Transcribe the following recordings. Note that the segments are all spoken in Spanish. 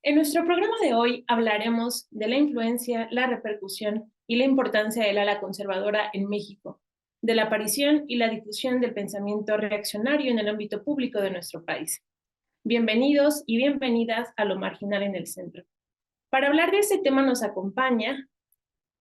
En nuestro programa de hoy hablaremos de la influencia, la repercusión y la importancia del ala conservadora en México, de la aparición y la difusión del pensamiento reaccionario en el ámbito público de nuestro país. Bienvenidos y bienvenidas a Lo Marginal en el Centro. Para hablar de este tema nos acompaña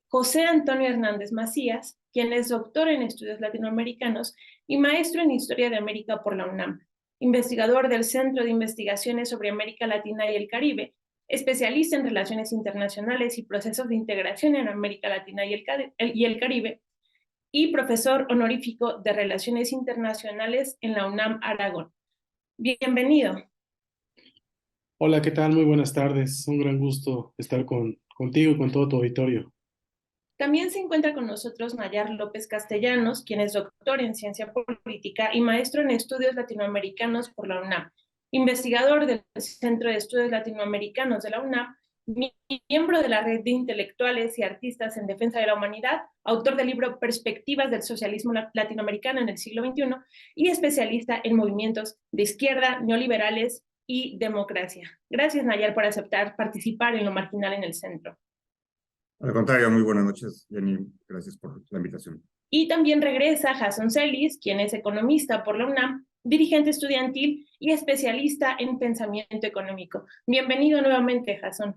José Antonio Hernández Macías, quien es doctor en estudios latinoamericanos y maestro en Historia de América por la UNAM, investigador del Centro de Investigaciones sobre América Latina y el Caribe, especialista en relaciones internacionales y procesos de integración en América Latina y el Caribe, y profesor honorífico de Relaciones Internacionales en la UNAM Aragón. Bienvenido. Hola, ¿qué tal? Muy buenas tardes. Un gran gusto estar contigo y con todo tu auditorio. También se encuentra con nosotros Nayar López Castellanos, quien es doctor en Ciencia Política y maestro en Estudios Latinoamericanos por la UNAM, investigador del Centro de Estudios Latinoamericanos de la UNAM, miembro de la Red de Intelectuales y Artistas en Defensa de la Humanidad, autor del libro Perspectivas del Socialismo Latinoamericano en el siglo XXI y especialista en movimientos de izquierda, neoliberales y democracia. Gracias, Nayar, por aceptar participar en Lo Marginal en el Centro. Al contrario, muy buenas noches, Jenny. Gracias por la invitación. Y también regresa Jason Celis, quien es economista por la UNAM, dirigente estudiantil y especialista en pensamiento económico. Bienvenido nuevamente, Jason.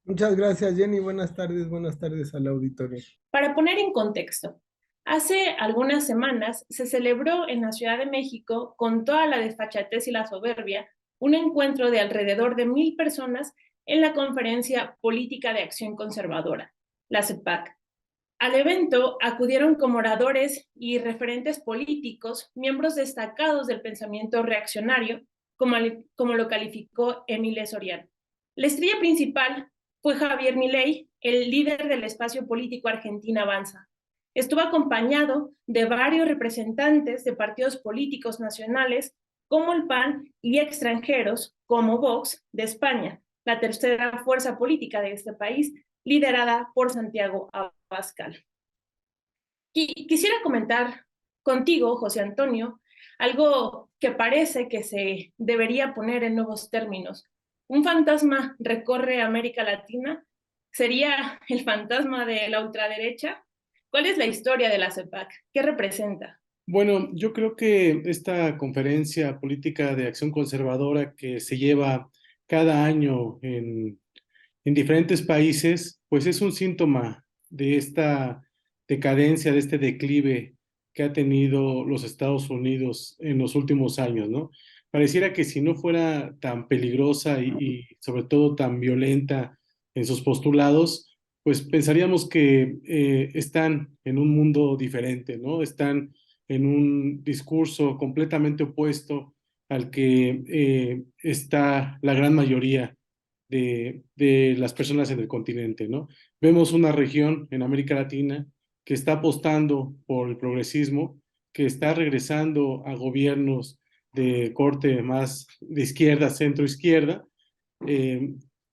Muchas gracias, Jenny. Buenas tardes al auditorio. Para poner en contexto, hace algunas semanas se celebró en la Ciudad de México, con toda la desfachatez y la soberbia, un encuentro de alrededor de 1,000 personas en la Conferencia Política de Acción Conservadora, la CEPAC. Al evento acudieron como oradores y referentes políticos, miembros destacados del pensamiento reaccionario, como lo calificó Emile Soriano. La estrella principal fue Javier Milei, el líder del espacio político Argentina Avanza. Estuvo acompañado de varios representantes de partidos políticos nacionales como el PAN y extranjeros como Vox de España, la tercera fuerza política de este país, liderada por Santiago Abascal. Y quisiera comentar contigo, José Antonio, algo que parece que se debería poner en nuevos términos. ¿Un fantasma recorre América Latina? ¿Sería el fantasma de la ultraderecha? ¿Cuál es la historia de la CEPAC? ¿Qué representa? Bueno, yo creo que esta conferencia política de acción conservadora que se lleva cada año en diferentes países, pues es un síntoma de esta decadencia, de este declive que ha tenido los Estados Unidos en los últimos años, ¿no? Pareciera que si no fuera tan peligrosa y sobre todo tan violenta en sus postulados, pues pensaríamos que están en un mundo diferente, ¿no? Están en un discurso completamente opuesto al que está la gran mayoría de las personas en el continente, ¿no? Vemos una región en América Latina que está apostando por el progresismo, que está regresando a gobiernos de corte más de izquierda, centro-izquierda,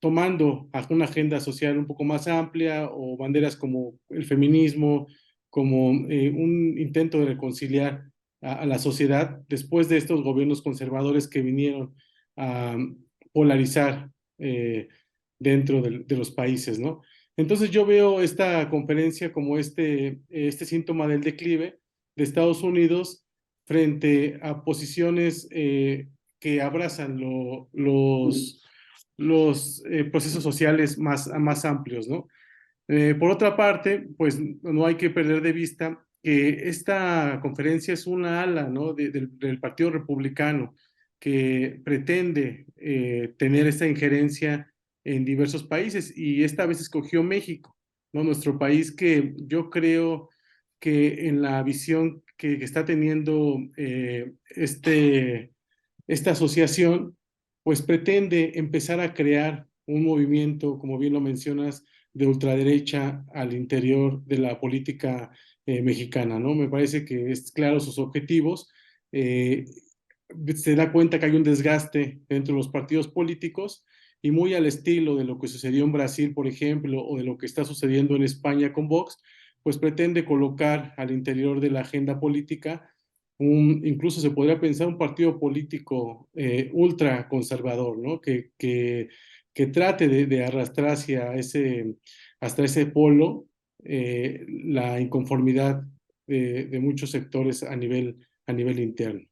tomando una agenda social un poco más amplia o banderas como el feminismo, como un intento de reconciliar a la sociedad después de estos gobiernos conservadores que vinieron a polarizar dentro de los países, ¿no? Entonces yo veo esta conferencia como este síntoma del declive de Estados Unidos frente a posiciones que abrazan los procesos sociales más amplios, ¿no? Por otra parte, pues no hay que perder de vista que esta conferencia es una ala, ¿no? del Partido Republicano que pretende tener esta injerencia en diversos países y esta vez escogió México, ¿no? Nuestro país que yo creo que en la visión que está teniendo esta asociación, pues pretende empezar a crear un movimiento, como bien lo mencionas, de ultraderecha al interior de la política mexicana, ¿no? Me parece que es claro sus objetivos. Se da cuenta que hay un desgaste dentro de los partidos políticos y muy al estilo de lo que sucedió en Brasil, por ejemplo, o de lo que está sucediendo en España con Vox, pues pretende colocar al interior de la agenda política incluso se podría pensar un partido político ultra conservador, ¿no? Que trate de arrastrar hasta ese polo la inconformidad de muchos sectores a nivel interno.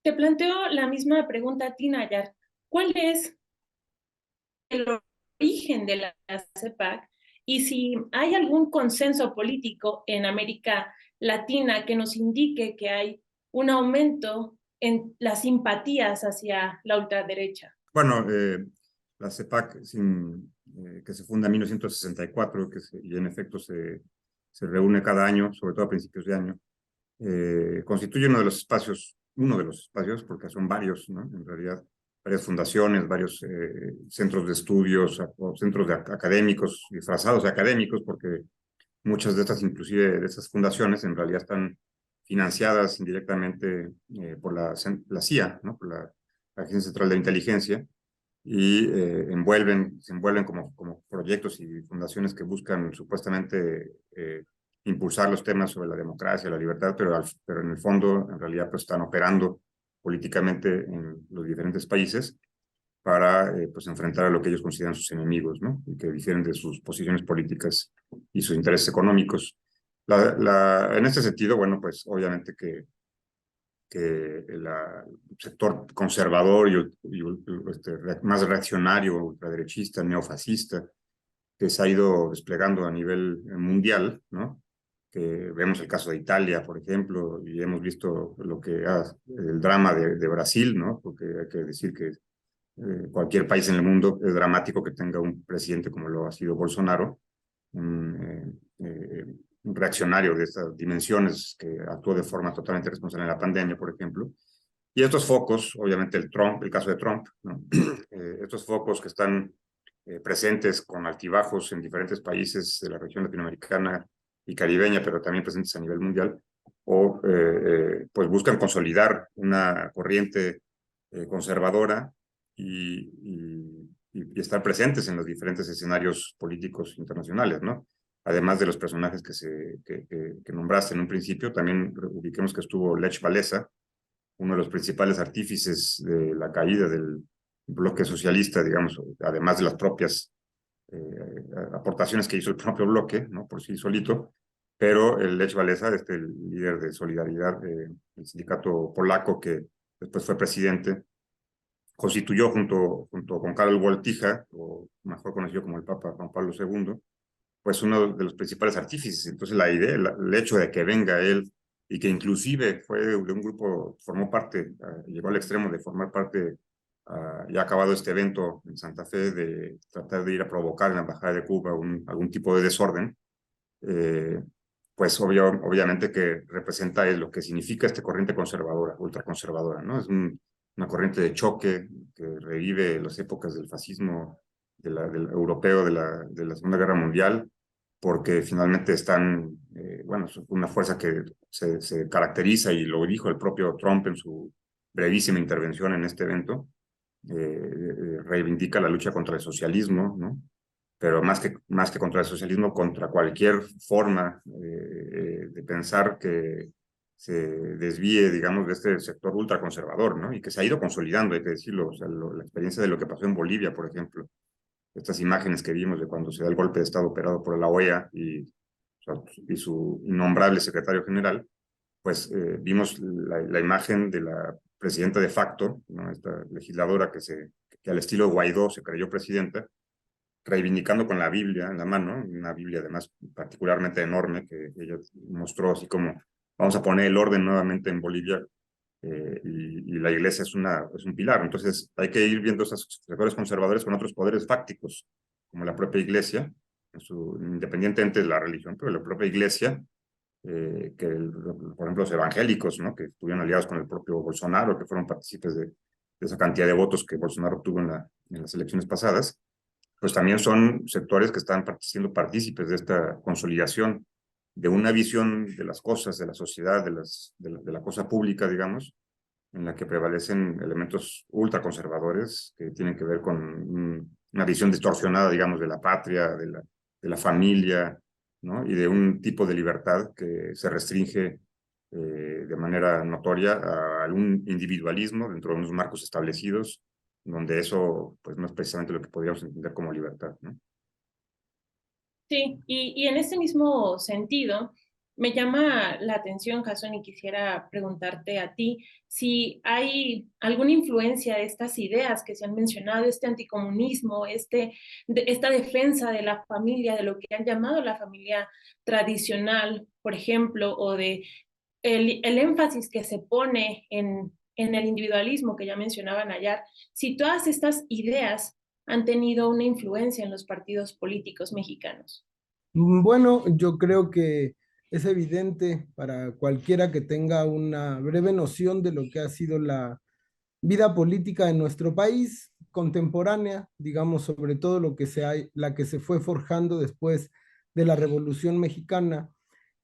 Te planteo la misma pregunta a ti, Nayar. ¿Cuál es el origen de la CEPAC y si hay algún consenso político en América Latina que nos indique que hay un aumento en las simpatías hacia la ultraderecha? Bueno, la CEPAC, que se funda en 1964, y en efecto se reúne cada año, sobre todo a principios de año, constituye uno de los espacios, porque son varios, ¿no? En realidad, varias fundaciones, varios centros de estudios o centros académicos, disfrazados de académicos, porque muchas de estas, inclusive de estas fundaciones, en realidad están financiadas indirectamente por la CIA, ¿no? Por la Agencia Central de Inteligencia, y se envuelven como proyectos y fundaciones que buscan supuestamente impulsar los temas sobre la democracia, la libertad, pero en el fondo, en realidad, pues están operando políticamente en los diferentes países para pues enfrentar a lo que ellos consideran sus enemigos, ¿no? Y que difieren de sus posiciones políticas y sus intereses económicos. En este sentido, bueno, pues obviamente que el sector conservador y más reaccionario, ultraderechista, neofascista, que se ha ido desplegando a nivel mundial, ¿no? Que vemos el caso de Italia, por ejemplo, y hemos visto el drama de Brasil, ¿no? Porque hay que decir que cualquier país en el mundo es dramático que tenga un presidente como lo ha sido Bolsonaro, un reaccionario de estas dimensiones que actuó de forma totalmente responsable en la pandemia, por ejemplo. Y estos focos, obviamente el caso de Trump, ¿no? Estos focos que están presentes con altibajos en diferentes países de la región latinoamericana y caribeña, pero también presentes a nivel mundial, pues buscan consolidar una corriente conservadora y estar presentes en los diferentes escenarios políticos internacionales, ¿no? Además de los personajes que nombraste en un principio, también ubiquemos que estuvo Lech Walesa, uno de los principales artífices de la caída del bloque socialista, digamos, además de las propias aportaciones que hizo el propio bloque, ¿no? Por sí solito, pero el Lech Walesa, el líder de Solidaridad, el sindicato polaco que después fue presidente, constituyó junto con Karol Wojtyła, o mejor conocido como el Papa Juan Pablo II, pues uno de los principales artífices. Entonces la idea, el hecho de que venga él y que inclusive fue de un grupo, formó parte, llegó al extremo de formar parte, ya acabado este evento en Santa Fe, de tratar de ir a provocar en la Embajada de Cuba algún tipo de desorden, pues obviamente que representa lo que significa esta corriente conservadora, ultraconservadora, ¿no? Es una corriente de choque que revive las épocas del fascismo del europeo de la Segunda Guerra Mundial, porque finalmente están, bueno, es una fuerza que se caracteriza, y lo dijo el propio Trump en su brevísima intervención en este evento, reivindica la lucha contra el socialismo, ¿no? Pero más que contra el socialismo, contra cualquier forma de pensar que se desvíe, digamos, de este sector ultraconservador, ¿no? Y que se ha ido consolidando, hay que decirlo. O sea, la experiencia de lo que pasó en Bolivia, por ejemplo, estas imágenes que vimos de cuando se da el golpe de Estado operado por la OEA y su innombrable secretario general, pues vimos la imagen de la presidenta de facto, ¿no? Esta legisladora que al estilo de Guaidó se creyó presidenta, reivindicando con la Biblia en la mano, una Biblia además particularmente enorme, que ella mostró así como: vamos a poner el orden nuevamente en Bolivia, y la iglesia es un pilar. Entonces hay que ir viendo esos sectores conservadores con otros poderes fácticos, como la propia iglesia, independientemente de la religión, pero la propia iglesia, por ejemplo, los evangélicos, ¿no? Que estuvieron aliados con el propio Bolsonaro, que fueron partícipes de esa cantidad de votos que Bolsonaro obtuvo en las elecciones pasadas. pues también son sectores que están siendo partícipes de esta consolidación de una visión de las cosas, de la sociedad, de la cosa pública, digamos, en la que prevalecen elementos ultraconservadores que tienen que ver con una visión distorsionada, digamos, de la patria, de la familia, ¿no? Y de un tipo de libertad que se restringe de manera notoria a algún individualismo dentro de unos marcos establecidos, donde eso pues, no es precisamente lo que podríamos entender como libertad, ¿no? Sí, y en ese mismo sentido, me llama la atención, Jasón, y quisiera preguntarte a ti si hay alguna influencia de estas ideas que se han mencionado, este anticomunismo, esta defensa de la familia, de lo que han llamado la familia tradicional, por ejemplo, o de el énfasis que se pone en el individualismo que ya mencionaban ayer, si todas estas ideas han tenido una influencia en los partidos políticos mexicanos. Bueno, yo creo que es evidente para cualquiera que tenga una breve noción de lo que ha sido la vida política en nuestro país contemporánea, digamos, sobre todo la que se fue forjando después de la Revolución Mexicana,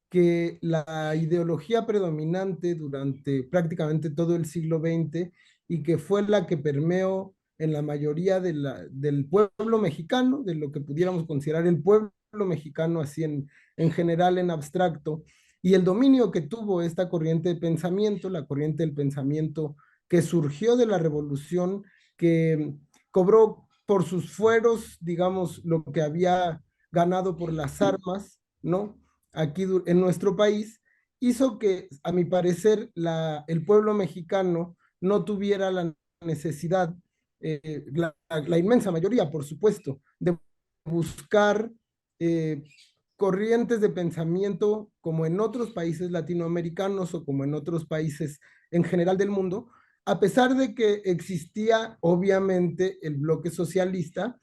que la ideología predominante durante prácticamente todo el siglo XX y que fue la que permeó en la mayoría del pueblo mexicano, de lo que pudiéramos considerar el pueblo mexicano así en general, en abstracto, y el dominio que tuvo esta corriente de pensamiento, la corriente del pensamiento que surgió de la revolución, que cobró por sus fueros, digamos, lo que había ganado por las armas, ¿no? Aquí en nuestro país, hizo que, a mi parecer, el pueblo mexicano no tuviera la necesidad, la inmensa mayoría, por supuesto, de buscar corrientes de pensamiento como en otros países latinoamericanos o como en otros países en general del mundo, a pesar de que existía obviamente el bloque socialista,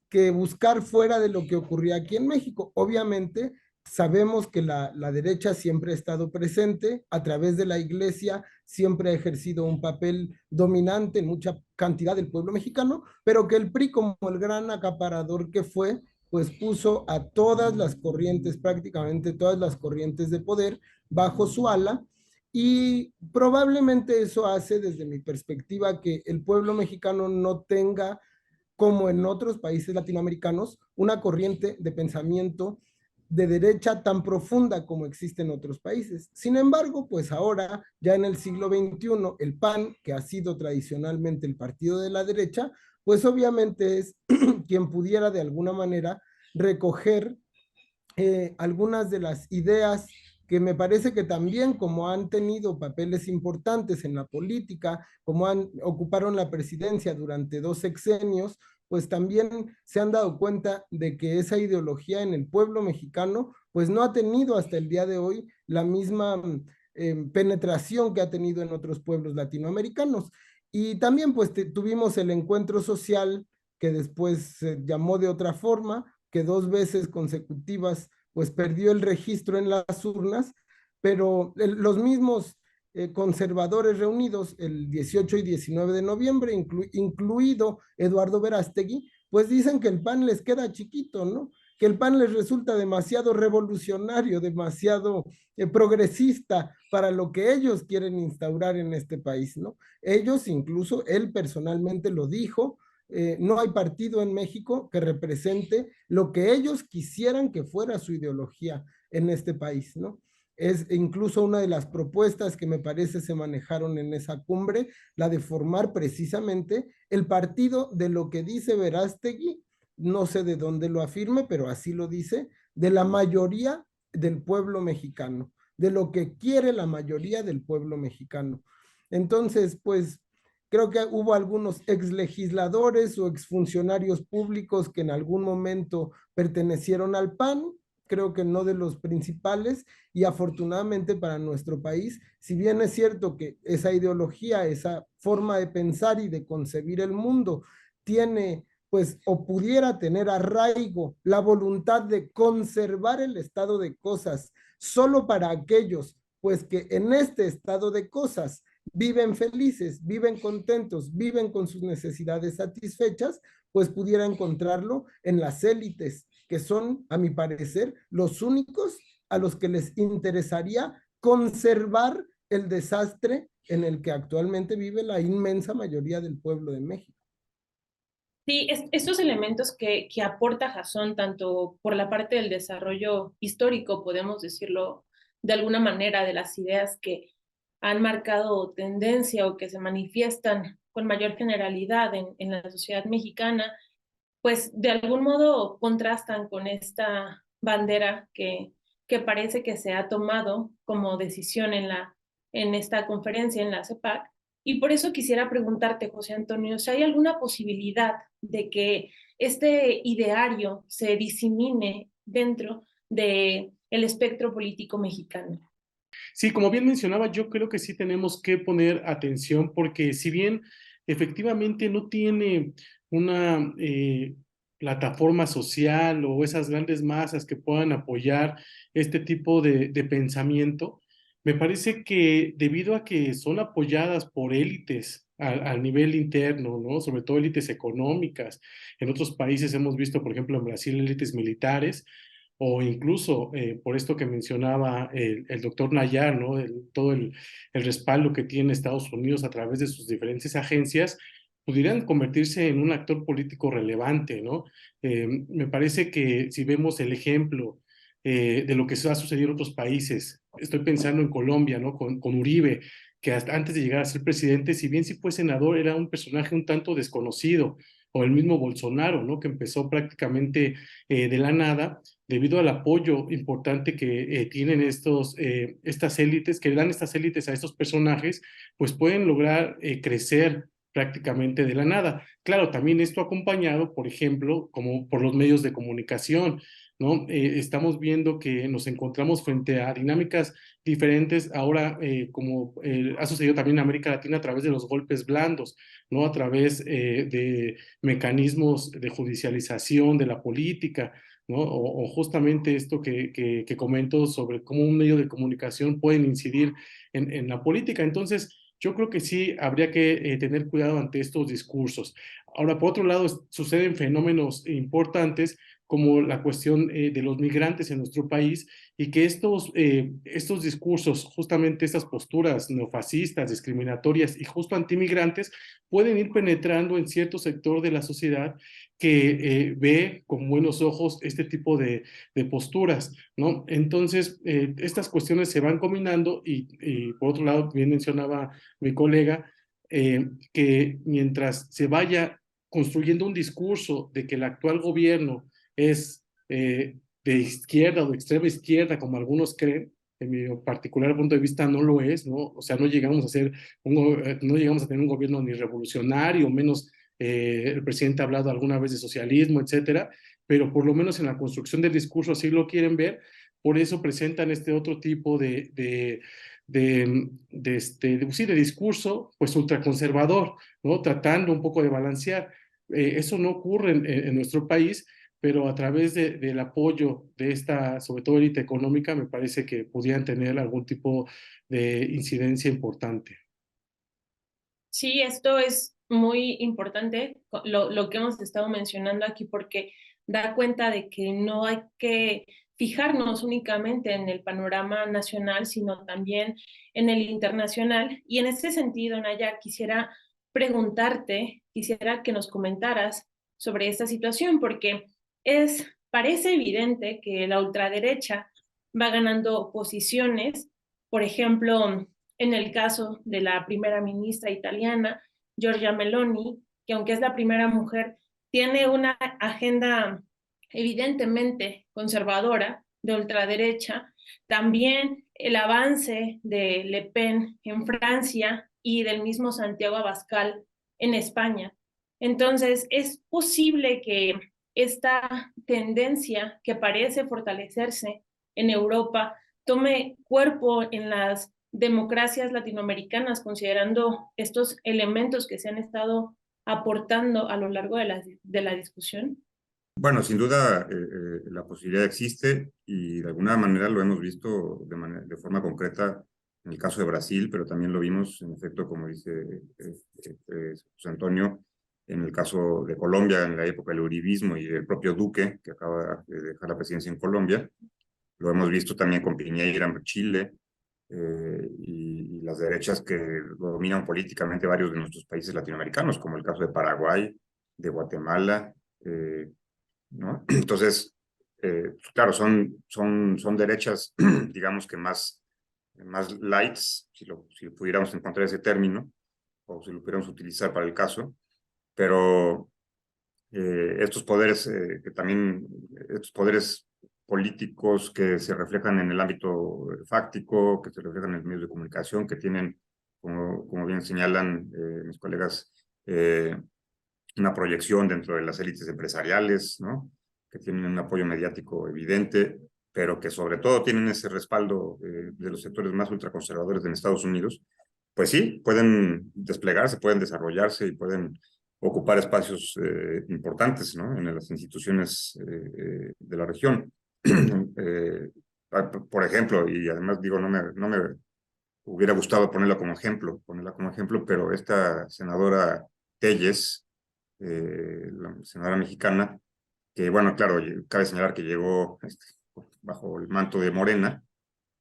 que buscar fuera de lo que ocurría aquí en México. Obviamente, sabemos que la derecha siempre ha estado presente, a través de la iglesia siempre ha ejercido un papel dominante en mucha cantidad del pueblo mexicano, pero que el PRI, como el gran acaparador que fue, pues puso a todas las corrientes, prácticamente todas las corrientes de poder, bajo su ala, y probablemente eso hace, desde mi perspectiva, que el pueblo mexicano no tenga, como en otros países latinoamericanos, una corriente de pensamiento de derecha tan profunda como existe en otros países. Sin embargo, pues ahora, ya en el siglo XXI, el PAN, que ha sido tradicionalmente el partido de la derecha, pues obviamente es quien pudiera de alguna manera recoger algunas de las ideas que me parece que también, como han tenido papeles importantes en la política, como ocuparon la presidencia durante 2 sexenios, pues también se han dado cuenta de que esa ideología en el pueblo mexicano pues no ha tenido hasta el día de hoy la misma penetración que ha tenido en otros pueblos latinoamericanos. Y también pues tuvimos el encuentro social, que después se llamó de otra forma, que 2 veces consecutivas pues perdió el registro en las urnas, pero los mismos conservadores reunidos el 18 y 19 de noviembre, incluido Eduardo Verástegui, pues dicen que el PAN les queda chiquito, ¿no? Que el PAN les resulta demasiado revolucionario, demasiado progresista para lo que ellos quieren instaurar en este país, ¿no? Ellos, incluso él personalmente lo dijo, no hay partido en México que represente lo que ellos quisieran que fuera su ideología en este país, ¿no? Es incluso una de las propuestas que me parece se manejaron en esa cumbre, la de formar precisamente el partido de lo que dice Verástegui, no sé de dónde lo afirme, pero así lo dice, de la mayoría del pueblo mexicano, de lo que quiere la mayoría del pueblo mexicano. Entonces, pues creo que hubo algunos exlegisladores o exfuncionarios públicos que en algún momento pertenecieron al PAN, creo que no de los principales, y afortunadamente para nuestro país, si bien es cierto que esa ideología, esa forma de pensar y de concebir el mundo tiene, pues, o pudiera tener arraigo la voluntad de conservar el estado de cosas solo para aquellos, pues, que en este estado de cosas viven felices, viven contentos, viven con sus necesidades satisfechas, pues pudiera encontrarlo en las élites, que son, a mi parecer, los únicos a los que les interesaría conservar el desastre en el que actualmente vive la inmensa mayoría del pueblo de México. Sí, estos elementos que aporta Jason, tanto por la parte del desarrollo histórico, podemos decirlo de alguna manera, de las ideas que han marcado tendencia o que se manifiestan con mayor generalidad en la sociedad mexicana, pues de algún modo contrastan con esta bandera que parece que se ha tomado como decisión en esta conferencia, en la CEPAC. Y por eso quisiera preguntarte, José Antonio, si hay alguna posibilidad de que este ideario se disemine dentro del espectro político mexicano. Sí, como bien mencionaba, yo creo que sí tenemos que poner atención porque si bien efectivamente no tiene una plataforma social o esas grandes masas que puedan apoyar este tipo de pensamiento, me parece que debido a que son apoyadas por élites al nivel interno, ¿no? Sobre todo élites económicas. En otros países hemos visto, por ejemplo, en Brasil, élites militares o incluso por esto que mencionaba el doctor Nayar, ¿no? Todo el respaldo que tiene Estados Unidos a través de sus diferentes agencias, pudieran convertirse en un actor político relevante, ¿no? Me parece que si vemos el ejemplo de lo que ha sucedido en otros países, estoy pensando en Colombia, ¿no? Con Uribe, que hasta antes de llegar a ser presidente, si bien sí fue senador, era un personaje un tanto desconocido, o el mismo Bolsonaro, ¿no? Que empezó prácticamente de la nada debido al apoyo importante que tienen estas élites, que dan estas élites a estos personajes, pues pueden lograr crecer prácticamente de la nada. Claro, también esto acompañado, por ejemplo, como por los medios de comunicación, ¿no? Estamos viendo que nos encontramos frente a dinámicas diferentes ahora, como ha sucedido también en América Latina a través de los golpes blandos, ¿no? A través de mecanismos de judicialización de la política, ¿no? O justamente esto que comento sobre cómo un medio de comunicación puede incidir en la política. Entonces, yo creo que sí habría que tener cuidado ante estos discursos. Ahora, por otro lado, suceden fenómenos importantes como la cuestión de los migrantes en nuestro país y que estos discursos, justamente estas posturas neofascistas, discriminatorias y justo antimigrantes, pueden ir penetrando en cierto sector de la sociedad que ve con buenos ojos este tipo de posturas, ¿no? Entonces, estas cuestiones se van combinando y por otro lado, bien mencionaba mi colega, que mientras se vaya construyendo un discurso de que el actual gobierno es de izquierda o de extrema izquierda, como algunos creen, en mi particular punto de vista no lo es, ¿no? O sea, no llegamos a ser no llegamos a tener un gobierno ni revolucionario, menos el presidente ha hablado alguna vez de socialismo, etcétera, pero por lo menos en la construcción del discurso así lo quieren ver, por eso presentan este otro tipo de discurso, pues ultraconservador, ¿no? Tratando un poco de balancear. Eso no ocurre en nuestro país, pero a través del apoyo de esta, sobre todo élite económica, me parece que podrían tener algún tipo de incidencia importante. Sí, esto es muy importante, lo que hemos estado mencionando aquí, porque da cuenta de que no hay que fijarnos únicamente en el panorama nacional, sino también en el internacional. Y en este sentido, Naya, quisiera preguntarte, quisiera que nos comentaras sobre esta situación, porque parece evidente que la ultraderecha va ganando posiciones, por ejemplo, en el caso de la primera ministra italiana, Giorgia Meloni, que aunque es la primera mujer, tiene una agenda evidentemente conservadora, de ultraderecha. También el avance de Le Pen en Francia y del mismo Santiago Abascal en España. Entonces, es posible que esta tendencia que parece fortalecerse en Europa tome cuerpo en las democracias latinoamericanas, considerando estos elementos que se han estado aportando a lo largo de la discusión? Bueno, sin duda la posibilidad existe y de alguna manera lo hemos visto de forma concreta en el caso de Brasil, pero también lo vimos, en efecto, como dice José Antonio, en el caso de Colombia, en la época del uribismo y del propio Duque, que acaba de dejar la presidencia en Colombia. Lo hemos visto también con Piñera en Chile, y las derechas que dominan políticamente varios de nuestros países latinoamericanos, como el caso de Paraguay, de Guatemala, ¿no? Entonces, claro, son derechas, digamos que más lights, si pudiéramos encontrar ese término, o si lo pudiéramos utilizar para el caso, pero estos poderes estos poderes políticos que se reflejan en el ámbito fáctico, que se reflejan en los medios de comunicación, que tienen, como bien señalan mis colegas, una proyección dentro de las élites empresariales, ¿no? Que tienen un apoyo mediático evidente, pero que sobre todo tienen ese respaldo de los sectores más ultraconservadores en Estados Unidos, pues sí, pueden desplegarse, pueden desarrollarse y pueden ocupar espacios importantes, ¿no? En las instituciones de la región. Por ejemplo, y además digo, no me hubiera gustado ponerla como ejemplo, pero esta senadora Telles, la senadora mexicana, que bueno, claro, cabe señalar que llegó bajo el manto de Morena,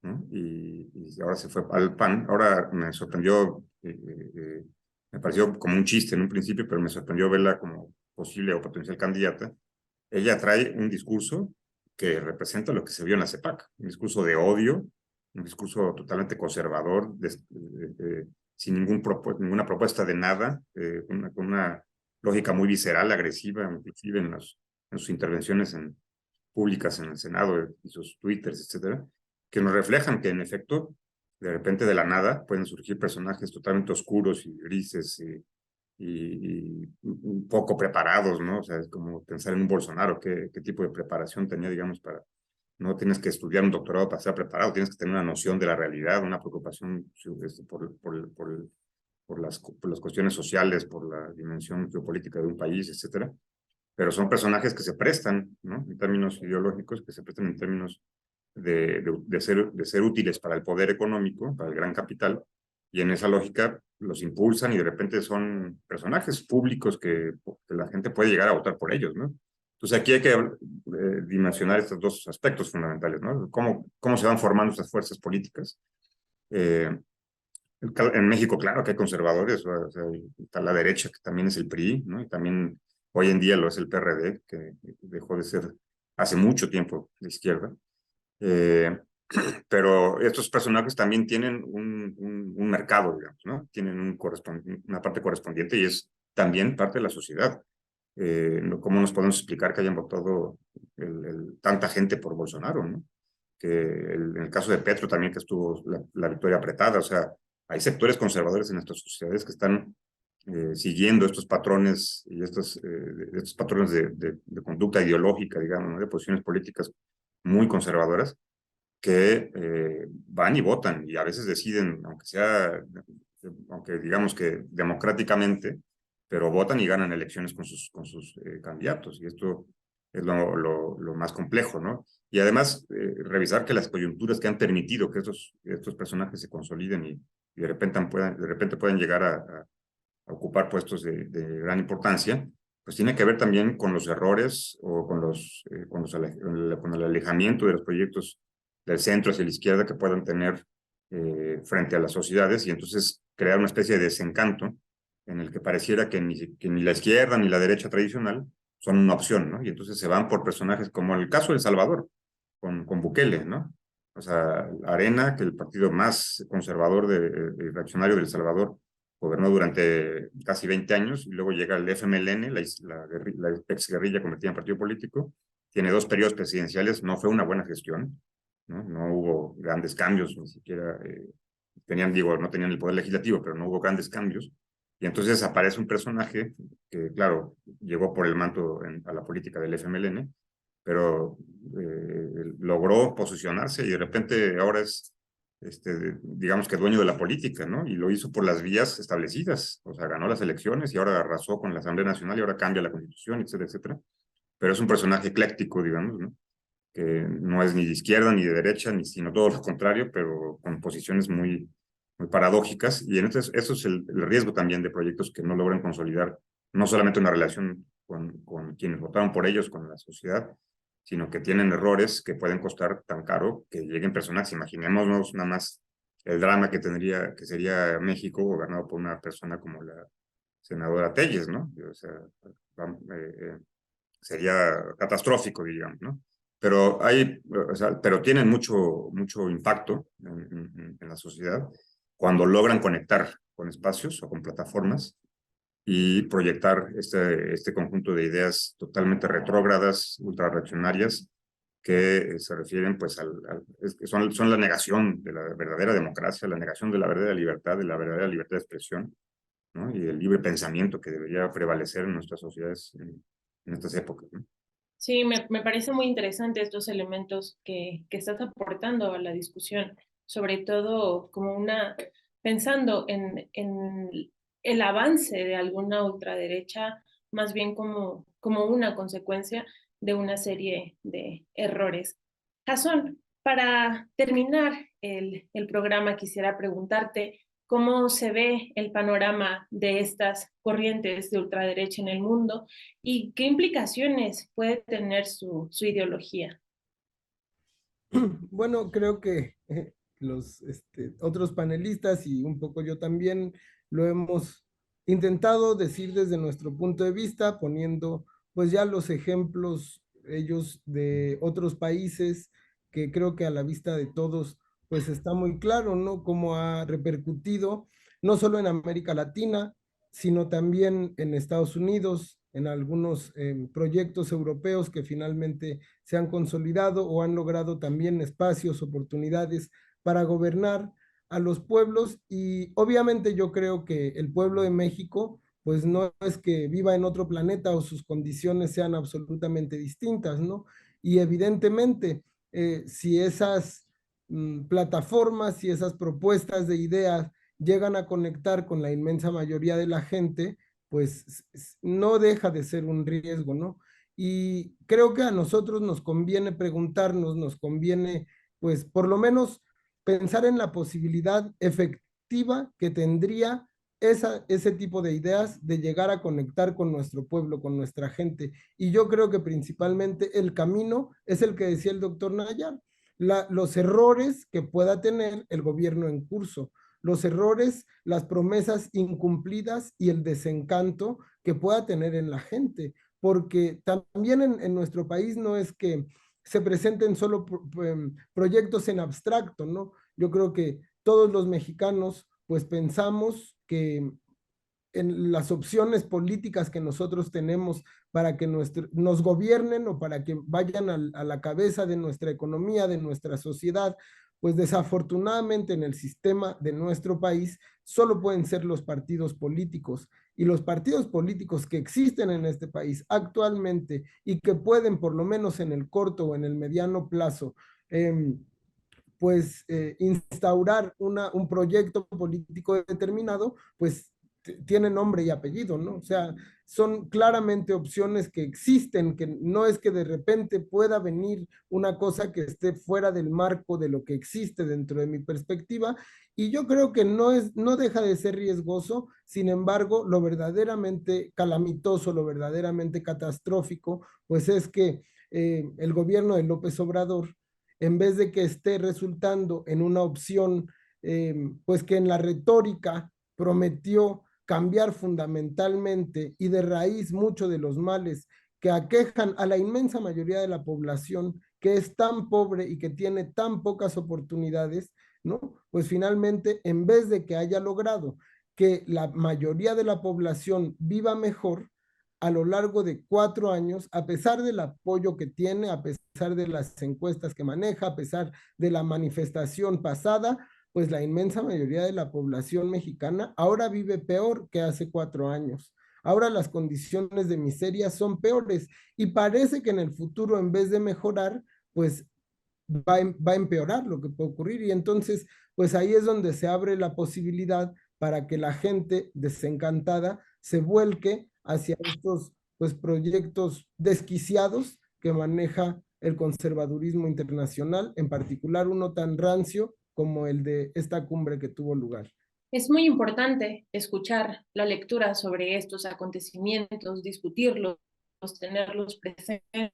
¿no? Y ahora se fue al PAN. Ahora me sorprendió, me pareció como un chiste en un principio, pero me sorprendió verla como posible o potencial candidata. Ella trae un discurso que representa lo que se vio en la CEPAC, un discurso de odio, un discurso totalmente conservador, sin ninguna propuesta de nada, con una lógica muy visceral, agresiva, inclusive en sus intervenciones públicas en el Senado y sus twitters, etcétera, que nos reflejan que en efecto, de repente de la nada, pueden surgir personajes totalmente oscuros y grises y poco preparados, ¿no? O sea, es como pensar en un Bolsonaro, qué tipo de preparación tenía, digamos, para... No tienes que estudiar un doctorado para estar preparado, tienes que tener una noción de la realidad, una preocupación por las cuestiones sociales, por la dimensión geopolítica de un país, etcétera. Pero son personajes que se prestan, ¿no? En términos ideológicos, que se prestan en términos de ser útiles para el poder económico, para el gran capital, y en esa lógica los impulsan y de repente son personajes públicos que la gente puede llegar a votar por ellos, ¿no? Entonces aquí hay que dimensionar estos dos aspectos fundamentales, ¿no? Cómo se van formando estas fuerzas políticas. En México, claro que hay conservadores, o sea, está la derecha, que también es el PRI, ¿no? Y también hoy en día lo es el PRD, que dejó de ser hace mucho tiempo de izquierda. Pero estos personajes también tienen un mercado, digamos, ¿no? Tienen una parte correspondiente y es también parte de la sociedad. ¿Cómo nos podemos explicar que hayan votado tanta gente por Bolsonaro, ¿no? Que en el caso de Petro también, que estuvo la victoria apretada, o sea, hay sectores conservadores en nuestras sociedades que están siguiendo estos patrones y estos patrones de conducta ideológica, digamos, ¿no? De posiciones políticas muy conservadoras, que van y votan y a veces deciden, aunque digamos que democráticamente, pero votan y ganan elecciones con sus candidatos. Y esto es lo más complejo, ¿no? Y además, revisar que las coyunturas que han permitido que estos personajes se consoliden y de repente puedan llegar a ocupar puestos de gran importancia, pues tiene que ver también con los errores o con el alejamiento de los proyectos del centro hacia la izquierda que puedan tener frente a las sociedades, y entonces crear una especie de desencanto en el que pareciera que ni la izquierda ni la derecha tradicional son una opción, ¿no? Y entonces se van por personajes como el caso de El Salvador, con Bukele, ¿no? O sea, Arena, que el partido más conservador y reaccionario de El Salvador, gobernó durante casi 20 años, y luego llega el FMLN, la exguerrilla convertida en partido político, tiene 2 periodos presidenciales, no fue una buena gestión, no hubo grandes cambios, ni siquiera no tenían el poder legislativo, pero no hubo grandes cambios, y entonces aparece un personaje que, claro, llegó por el manto a la política del FMLN, pero logró posicionarse y de repente ahora es, digamos que dueño de la política, ¿no? Y lo hizo por las vías establecidas, o sea, ganó las elecciones y ahora arrasó con la Asamblea Nacional y ahora cambia la Constitución, etcétera, etcétera. Pero es un personaje ecléctico, digamos, ¿no? Que no es ni de izquierda ni de derecha, sino todo lo contrario, pero con posiciones muy paradójicas. Y eso es el riesgo también de proyectos que no logran consolidar no solamente una relación con quienes votaron por ellos, con la sociedad, sino que tienen errores que pueden costar tan caro que lleguen personas. Imaginémonos nada más el drama que sería México gobernado por una persona como la senadora Telles, ¿no? O sea, sería catastrófico, digamos, ¿no? Pero pero tienen mucho impacto en la sociedad cuando logran conectar con espacios o con plataformas y proyectar este conjunto de ideas totalmente retrógradas, ultrarreaccionarias, que se refieren pues que son la negación de la verdadera democracia, la negación de la verdadera libertad de expresión, ¿no? Y el libre pensamiento que debería prevalecer en nuestras sociedades en estas épocas, ¿no? Sí, me parece muy interesante estos elementos que estás aportando a la discusión, sobre todo pensando en el avance de alguna ultraderecha, más bien como una consecuencia de una serie de errores. Jason, para terminar el programa, quisiera preguntarte cómo se ve el panorama de estas corrientes de ultraderecha en el mundo y qué implicaciones puede tener su ideología. Bueno, creo que los otros panelistas y un poco yo también lo hemos intentado decir desde nuestro punto de vista, poniendo pues ya los ejemplos ellos de otros países que creo que a la vista de todos pues está muy claro, ¿no? Cómo ha repercutido no solo en América Latina, sino también en Estados Unidos, en algunos proyectos europeos que finalmente se han consolidado o han logrado también espacios, oportunidades para gobernar a los pueblos. Y obviamente yo creo que el pueblo de México pues no es que viva en otro planeta o sus condiciones sean absolutamente distintas, ¿no? Y evidentemente, si esas plataformas y esas propuestas de ideas llegan a conectar con la inmensa mayoría de la gente, pues no deja de ser un riesgo, ¿no? Y creo que a nosotros nos conviene preguntarnos, nos conviene, pues, por lo menos pensar en la posibilidad efectiva que tendría ese tipo de ideas de llegar a conectar con nuestro pueblo, con nuestra gente. Y yo creo que principalmente el camino es el que decía el doctor Nayar, los errores que pueda tener el gobierno en curso, los errores, las promesas incumplidas y el desencanto que pueda tener en la gente, porque también en nuestro país no es que se presenten solo proyectos en abstracto, ¿no? Yo creo que todos los mexicanos pues pensamos que en las opciones políticas que nosotros tenemos para que nos gobiernen o para que vayan a la cabeza de nuestra economía, de nuestra sociedad, pues desafortunadamente en el sistema de nuestro país solo pueden ser los partidos políticos. Y los partidos políticos que existen en este país actualmente y que pueden, por lo menos en el corto o en el mediano plazo, instaurar un proyecto político determinado, pues tiene nombre y apellido, ¿no? O sea, son claramente opciones que existen, que no es que de repente pueda venir una cosa que esté fuera del marco de lo que existe dentro de mi perspectiva, y yo creo que no deja de ser riesgoso. Sin embargo, lo verdaderamente calamitoso, lo verdaderamente catastrófico, pues es que el gobierno de López Obrador, en vez de que esté resultando en una opción, pues que en la retórica prometió cambiar fundamentalmente y de raíz mucho de los males que aquejan a la inmensa mayoría de la población, que es tan pobre y que tiene tan pocas oportunidades, ¿no? Pues finalmente, en vez de que haya logrado que la mayoría de la población viva mejor, a lo largo de 4 años, a pesar del apoyo que tiene, a pesar de las encuestas que maneja, a pesar de la manifestación pasada, pues la inmensa mayoría de la población mexicana ahora vive peor que hace 4 años. Ahora las condiciones de miseria son peores y parece que en el futuro, en vez de mejorar, pues va a empeorar lo que puede ocurrir. Y entonces, pues ahí es donde se abre la posibilidad para que la gente desencantada se vuelque hacia estos pues proyectos desquiciados que maneja el conservadurismo internacional, en particular uno tan rancio como el de esta cumbre que tuvo lugar. Es muy importante escuchar la lectura sobre estos acontecimientos, discutirlos, tenerlos presentes,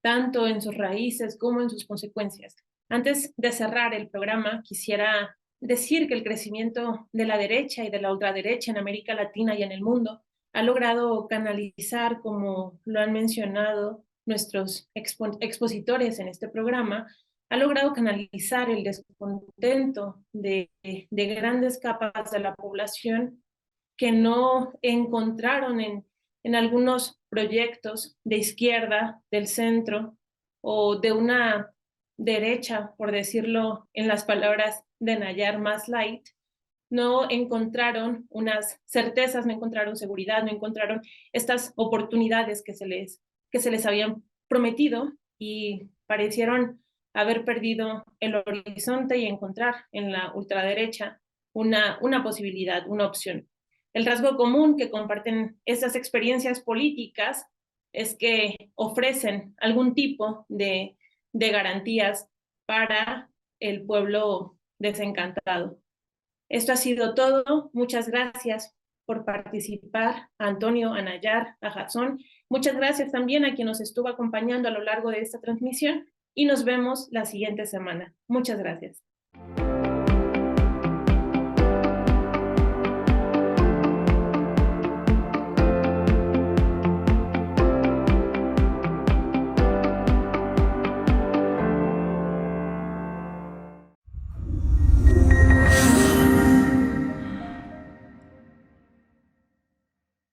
tanto en sus raíces como en sus consecuencias. Antes de cerrar el programa, quisiera decir que el crecimiento de la derecha y de la ultraderecha en América Latina y en el mundo ha logrado canalizar, como lo han mencionado nuestros expositores en este programa, ha logrado canalizar el descontento de grandes capas de la población que no encontraron en algunos proyectos de izquierda, del centro o de una derecha, por decirlo en las palabras de Nayar, más light, no encontraron unas certezas, no encontraron seguridad, no encontraron estas oportunidades que se les habían prometido y parecieron haber perdido el horizonte y encontrar en la ultraderecha una posibilidad, una opción. El rasgo común que comparten estas experiencias políticas es que ofrecen algún tipo de garantías para el pueblo desencantado. Esto ha sido todo. Muchas gracias por participar, a Antonio, a Nayar, a Jason. Muchas gracias también a quien nos estuvo acompañando a lo largo de esta transmisión y nos vemos la siguiente semana. Muchas gracias.